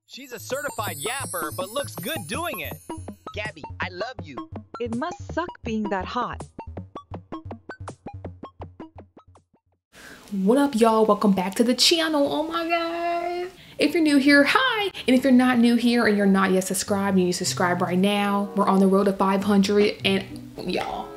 She's a certified yapper, but looks good doing it. Gabby, I love you. It must suck being that hot. What up, y'all? Welcome back to the channel. Oh my god. If you're new here, hi. And if you're not new here and you're not yet subscribed, you need to subscribe right now. We're on the road to 500 and y'all.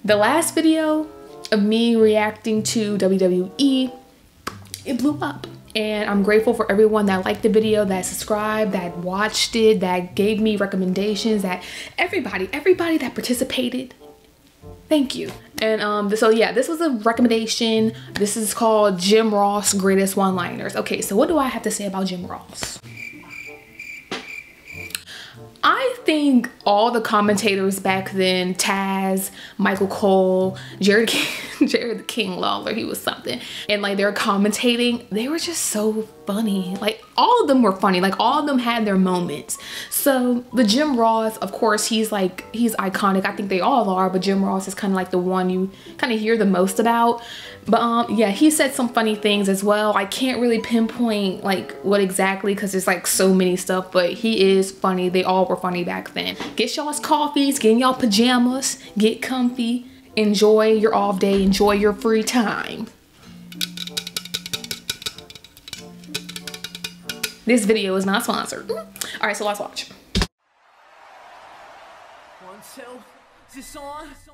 The last video of me reacting to WWE, it blew up. And I'm grateful for everyone that liked the video, that subscribed, that watched it, that gave me recommendations, that everybody that participated. Thank you. And so yeah, this was a recommendation. This is called Jim Ross Greatest One-Liners. Okay, so what do I have to say about Jim Ross? I think all the commentators back then, Taz, Michael Cole, Jerry the King Lawler, he was something. And like they were commentating, they were just so funny. Like all of them were funny, like all of them had their moments. So the Jim Ross, of course, he's iconic. I think they all are, but Jim Ross is kind of like the one you kind of hear the most about. But yeah, he said some funny things as well. I can't really pinpoint like what exactly because there's like so many stuff, but he is funny. They all were funny back then. Get y'all's coffees, get in y'all pajamas, get comfy, enjoy your off day, enjoy your free time. This video is not sponsored. All right, so let's watch.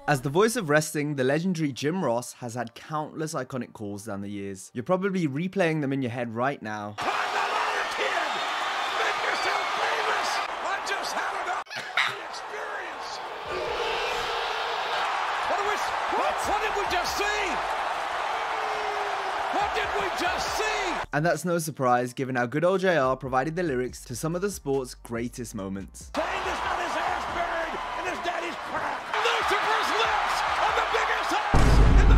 As the voice of wrestling, the legendary Jim Ross has had countless iconic calls down the years. You're probably replaying them in your head right now. Climb the ladder, kid! Make yourself famous! I just had enough experience! What did we just see? What did we just see? And that's no surprise, given how good old JR provided the lyrics to some of the sport's greatest moments. Saying this got his ass buried in his daddy's crack. Lucifer's lips on the biggest house in the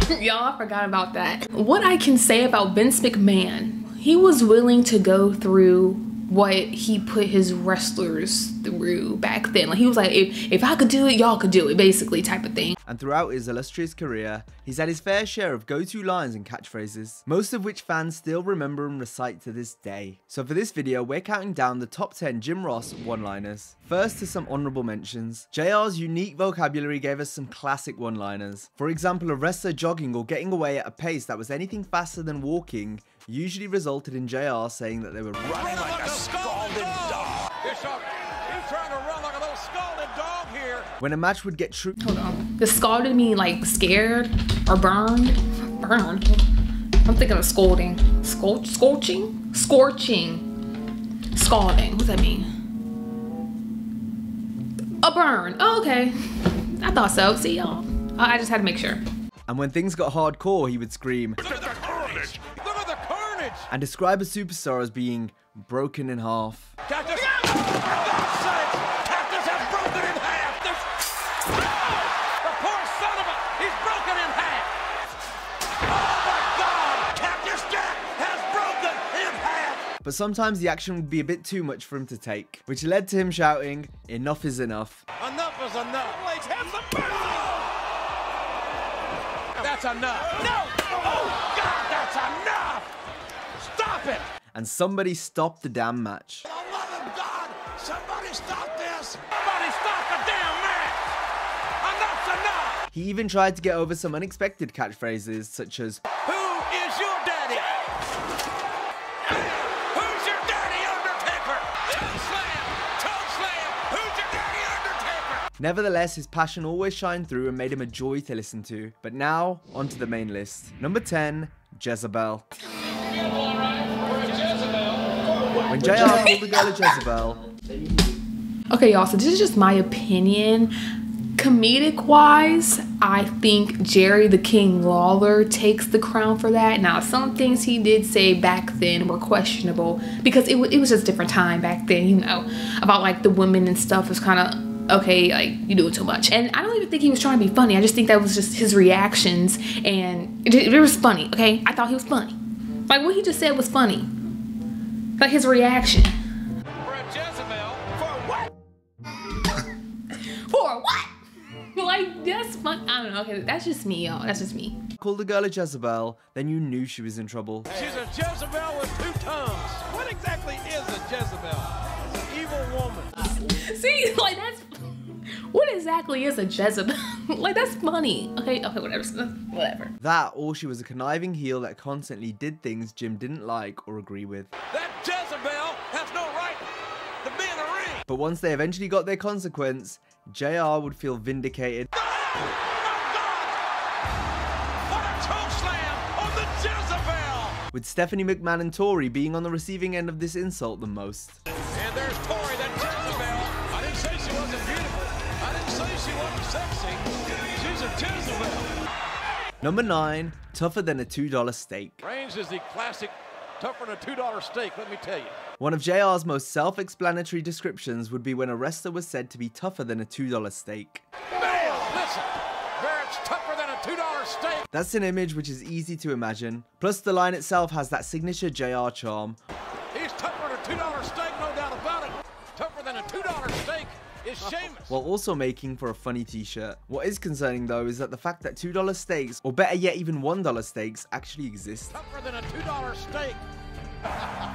WWE. Y'all, I forgot about that. What I can say about Vince McMahon, he was willing to go through what he put his wrestlers through back then. Like he was like, if I could do it, y'all could do it, basically, type of thing. And throughout his illustrious career, he's had his fair share of go-to lines and catchphrases, most of which fans still remember and recite to this day. So for this video, we're counting down the top 10 Jim Ross one-liners. First to some honorable mentions. JR's unique vocabulary gave us some classic one-liners. For example, a wrestler jogging or getting away at a pace that was anything faster than walking usually resulted in JR saying that they were running like a scalded dog. He's trying to run like a little scalded dog here. When a match would get true. Hold on. Does scalded mean like scared or burned? Burned. I'm thinking of scolding. Scorching? Scorching. Scalding. What's that mean? A burn. Oh, okay. I thought so. See y'all. I just had to make sure. And when things got hardcore, he would scream, Look at the carnage! Look at the carnage! and describe a superstar as being broken in half. Cactus! For God's sakes! Cactus has broken in half! The poor son of a... He's broken in half! Oh my God! Cactus Jack has broken in half! But sometimes the action would be a bit too much for him to take, which led to him shouting, "Enough is enough." Enough is enough! Let's have some That's enough! No! Oh God, that's enough! Stop it! And somebody stopped the damn match. For the love of God, somebody stop this! Somebody stop the damn match! Enough's enough! He even tried to get over some unexpected catchphrases such as, Who is your daddy? Who's your daddy, Undertaker? Toe slam! Toe slam! Who's your daddy, Undertaker? Nevertheless, his passion always shined through and made him a joy to listen to. But now, onto the main list. Number 10, Jezebel. When JR called the girl a Jezebel. Okay, y'all, so this is just my opinion. Comedic wise, I think Jerry the King Lawler takes the crown for that. Now, some things he did say back then were questionable because it was just a different time back then, you know, about like the women and stuff was kind of, okay, like you doing too much. And I don't even think he was trying to be funny. I just think that was just his reactions and it was funny, okay? I thought he was funny. Like what he just said was funny. Like his reaction. For a Jezebel? For what? For what? Like that's fun. I don't know. Okay, that's just me, y'all. That's just me. Called the girl a Jezebel, then you knew she was in trouble. She's a Jezebel with two See, like that's what exactly is a Jezebel? Like that's funny. Okay, whatever. That, or she was a conniving heel that constantly did things Jim didn't like or agree with. That Jezebel has no right to be in the ring. But once they eventually got their consequence, JR would feel vindicated. Oh, what a toe slam on the Jezebel. With Stephanie McMahon and Tori being on the receiving end of this insult the most. And there's Tori, that Jezebel. I didn't say she wasn't beautiful. I didn't say she wasn't sexy. She's a Jezebel. Number 9, tougher than a $2 steak. Reigns is the classic tougher than a $2 steak, let me tell you. One of JR's most self-explanatory descriptions would be when a wrestler was said to be tougher than a $2 steak. Bam! Listen, Barrett's tougher than a $2 steak. That's an image which is easy to imagine. Plus the line itself has that signature JR charm. He's tougher than a $2 steak, no doubt about it. Tougher than a $2 steak is Sheamus. While also making for a funny t-shirt. What is concerning though is that the fact that $2 steaks, or better yet even $1 steaks, actually exist. Tougher than a $2 steak.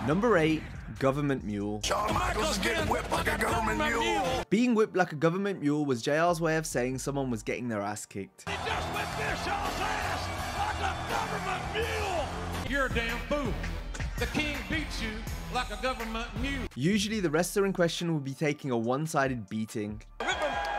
Number 8, government mule. Shawn Michaels getting whipped like a government mule. Being whipped like a government mule was JR's way of saying someone was getting their ass kicked. He just whipped this Shaw's ass like a government mule. You're a damn fool. The king beats you like a government mule. Usually the wrestler in question would be taking a one-sided beating. Whipping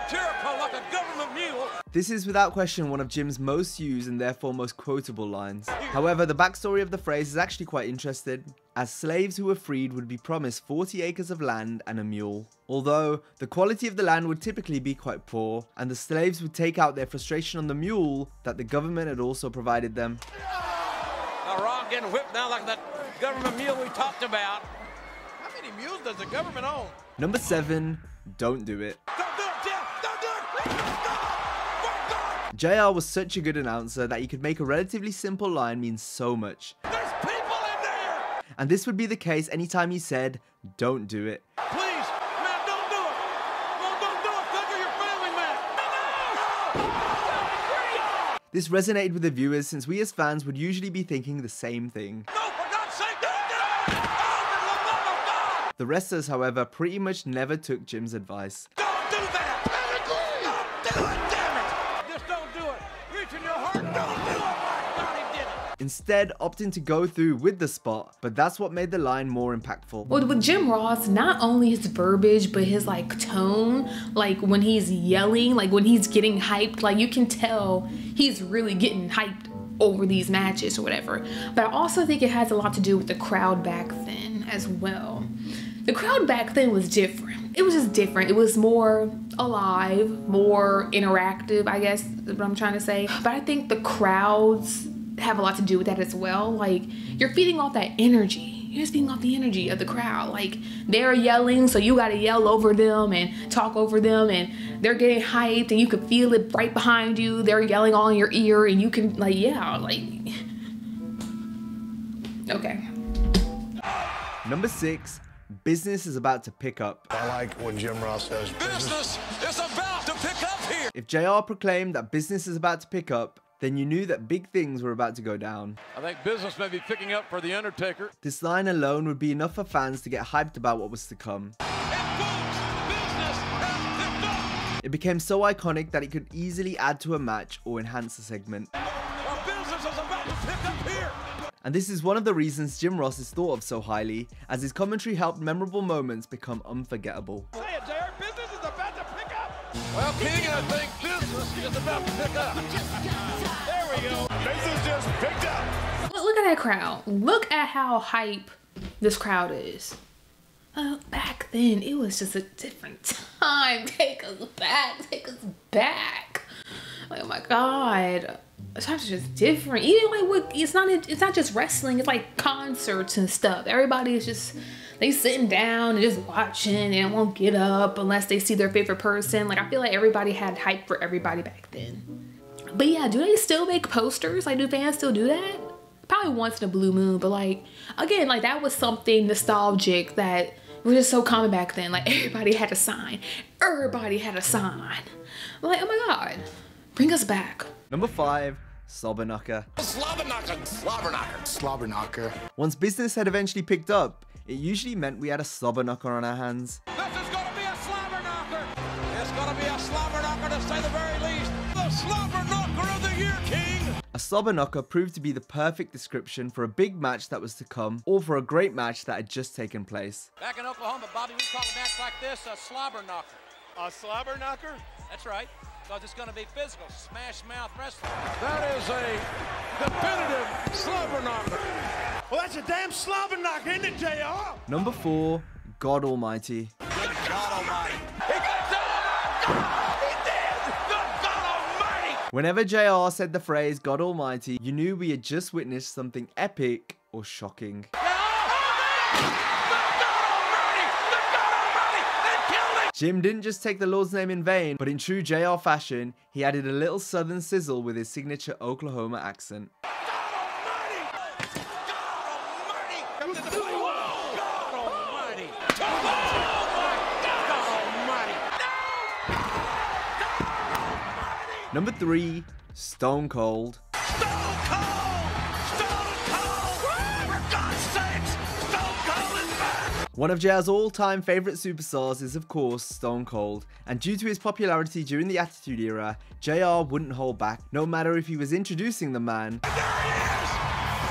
Jericho like a government mule. This is without question one of Jim's most used and therefore most quotable lines. However, the backstory of the phrase is actually quite interesting, as slaves who were freed would be promised 40 acres of land and a mule. Although, the quality of the land would typically be quite poor, and the slaves would take out their frustration on the mule that the government had also provided them. Now Ron getting whipped now like that government mule we talked about. How many mules does the government own? Number 7, don't do it. Don't do it, Jeff! Don't do it! JR was such a good announcer that he could make a relatively simple line mean so much. There's people in there! And this would be the case anytime he said, don't do it. Please, man, don't do it! No, don't do it! Think of your family, man! No! This resonated with the viewers since we as fans would usually be thinking the same thing. No, for God's sake, don't do it! Oh, for the love of God! The wrestlers, however, pretty much never took Jim's advice. Don't do that! Don't do it, damn it! Just don't do it! Reach in your heart, don't do it! My God, he did it! Instead, opting to go through with the spot, but that's what made the line more impactful. Well, with Jim Ross, not only his verbiage, but his like tone, like when he's yelling, like when he's getting hyped, like you can tell he's really getting hyped over these matches or whatever. But I also think it has a lot to do with the crowd back then as well. The crowd back then was different. It was just different. It was more alive, more interactive, I guess is what I'm trying to say. But I think the crowds have a lot to do with that as well. Like, you're feeding off that energy. You're just feeding off the energy of the crowd. Like, they're yelling, so you gotta yell over them and talk over them, and they're getting hyped and you can feel it right behind you. They're yelling all in your ear and you can, like, yeah, like, okay. Number 6, business is about to pick up. I like when Jim Ross says Business is about to pick up here! If JR proclaimed that business is about to pick up, then you knew that big things were about to go down. I think business may be picking up for The Undertaker. This line alone would be enough for fans to get hyped about what was to come. And folks, business has picked up! It became so iconic that it could easily add to a match or enhance a segment. Our business is about to pick up here! And this is one of the reasons Jim Ross is thought of so highly, as his commentary helped memorable moments become unforgettable. Say it, JR, business is about to pick up! Well, King, I think business is about to pick up. There we go. Business just picked up. Look at that crowd. Look at how hype this crowd is. Back then, it was just a different time. Take us back. Take us back. Like, oh my God. Times are just different. Even like what it's not just wrestling, it's like concerts and stuff. Everybody is just they sitting down and just watching and won't get up unless they see their favorite person. Like I feel like everybody had hype for everybody back then. But yeah, do they still make posters? Like do fans still do that? Probably once in a blue moon, but like again, like that was something nostalgic that was just so common back then. Like everybody had a sign. Everybody had a sign. Like, oh my God, bring us back. Number 5, slobber knocker. Slobber knocker. Slobber knocker. slobber knocker. Once business had eventually picked up, it usually meant we had a slobber knocker on our hands. This is gonna be a slobber knocker. slobber knocker proved to be the perfect description for a big match that was to come, or for a great match that had just taken place. Back in Oklahoma, Bobby, we call a match like this a slobber knocker. A slobber knocker? That's right, because it's going to be physical, smash mouth wrestling. That is a definitive slobber knocker. Well, that's a damn slobber knocker, isn't it, JR? Number 4, God Almighty. Good God Almighty. He got God! He did! Good God Almighty! Whenever JR said the phrase God Almighty, you knew we had just witnessed something epic or shocking. Jim didn't just take the Lord's name in vain, but in true JR fashion, he added a little southern sizzle with his signature Oklahoma accent. Number 3, Stone Cold. One of JR's all-time favourite superstars is of course Stone Cold, and due to his popularity during the Attitude Era, JR wouldn't hold back, no matter if he was introducing the man, There he is!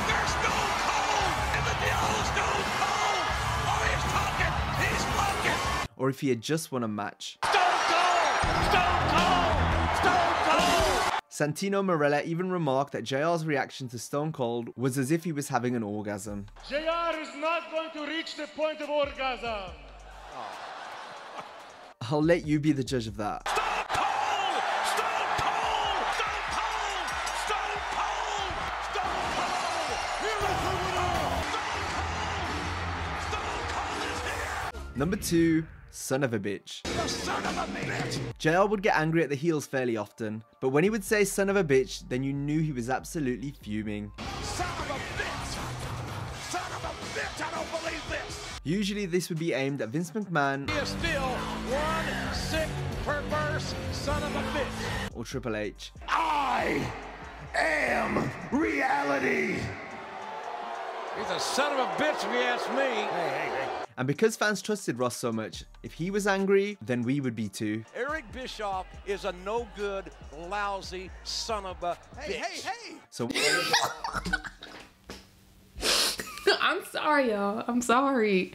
There's Stone Cold! And the deal is Stone Cold! Oh, he's talking! He's walking! or if he had just won a match. Stone Cold! Stone Cold! Stone Cold! Santino Marella even remarked that JR's reaction to Stone Cold was as if he was having an orgasm. JR is not going to reach the point of orgasm. I'll let you be the judge of that. Stone Cold! Stone Cold! Stone Cold! Stone Cold! Stone Cold! Here is the winner! Stone Cold! Stone Cold is here! Number 2, Son of a Bitch. The son of a bitch! JR would get angry at the heels fairly often, but when he would say son of a bitch, then you knew he was absolutely fuming. Son of a bitch! Son of a bitch! I don't believe this! Usually this would be aimed at Vince McMahon He is still one sick, perverse son of a bitch. or Triple H. I am reality. He's a son of a bitch if you ask me. And because fans trusted Ross so much, if he was angry, then we would be too. Eric Bischoff is a no good, lousy son of a bitch. So I'm sorry, y'all. I'm sorry.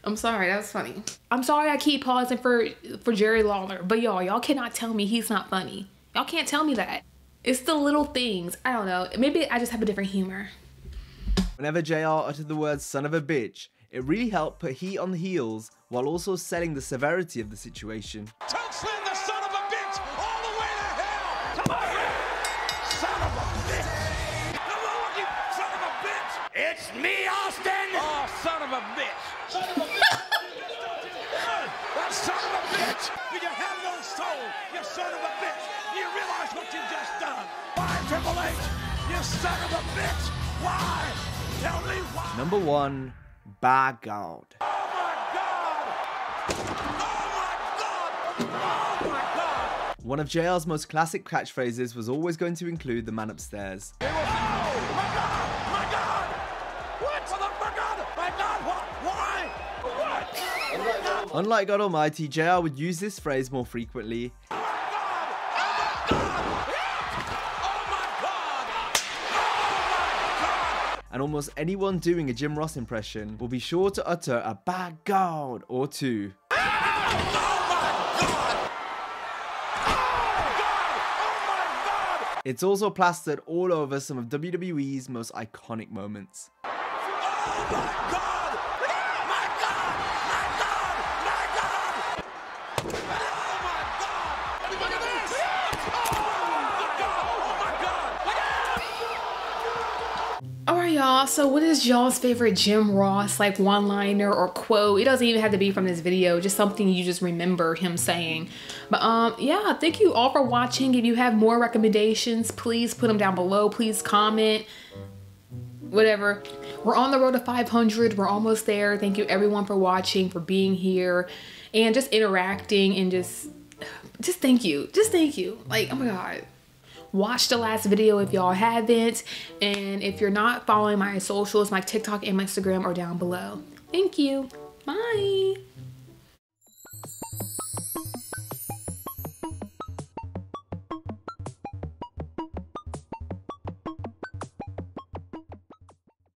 That was funny. I'm sorry I keep pausing for Jerry Lawler, but y'all cannot tell me he's not funny. Y'all can't tell me that. It's the little things. I don't know. Maybe I just have a different humor. whenever JR uttered the words son of a bitch, it really helped put heat on the heels while also selling the severity of the situation. Don't send the son of a bitch all the way to hell! Come on here! Son of a bitch! Come on, you son of a bitch! It's me, Austin! Oh, son of a bitch! Son of a bitch! That son of a bitch! Do you have no soul, you son of a bitch? Do you realize what you just done? Why, Triple H? You son of a bitch! Why? Tell me why! Number 1, by God. Oh my God! Oh my God! Oh my God! One of JR's most classic catchphrases was always going to include the man upstairs. Oh my God! My God! What? My God! My God! What? Why? What? Unlike God Almighty, JR would use this phrase more frequently, and almost anyone doing a Jim Ross impression will be sure to utter a by God or two. It's also plastered all over some of WWE's most iconic moments. Alright y'all, so what is y'all's favorite Jim Ross like one-liner or quote? It doesn't even have to be from this video, just something you just remember him saying. But yeah, thank you all for watching. If you have more recommendations, please put them down below. Please comment, whatever. We're on the road to 500. We're almost there. Thank you everyone for watching, for being here and just interacting, and just thank you. Just thank you. Like, oh my God. Watch the last video if y'all haven't, and if you're not following my socials, my TikTok and my Instagram are down below. Thank you. Bye.